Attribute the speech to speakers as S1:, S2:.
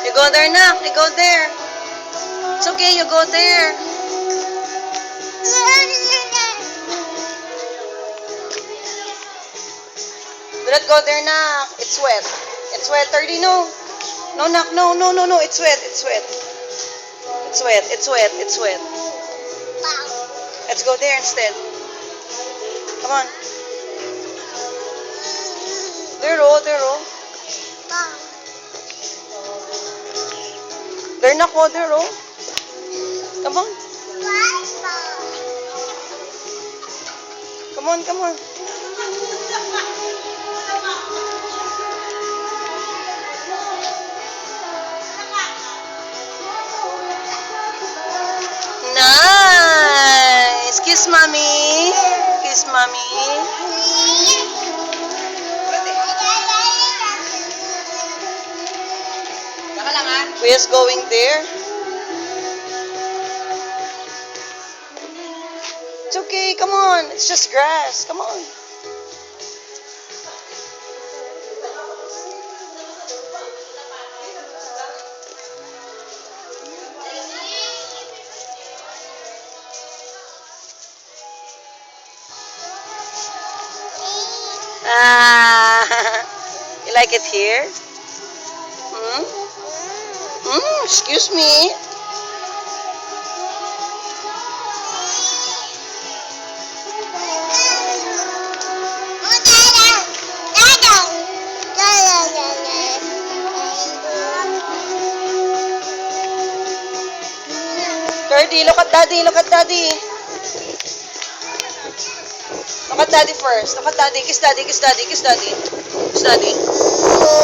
S1: You go there, Nak. You go there. It's okay, you go there. Do not go there, Nak. It's wet. It's wet, 30, no. No, Nak, no, no, no, no. It's wet, it's wet. It's wet, it's wet, it's wet. Let's go there instead. Come on. There, oh, there, oh. There, Nak, oh, there, oh. Come on. Come on, come on. Nice. Kiss mommy. Kiss mommy. Kuya's going there. It's okay. Come on. It's just grass. Come on. Ah, you like it here? Excuse me. Birdie, look at daddy, look at daddy. Look at daddy first. Look at daddy. Kiss daddy, kiss daddy, kiss daddy. Kiss daddy.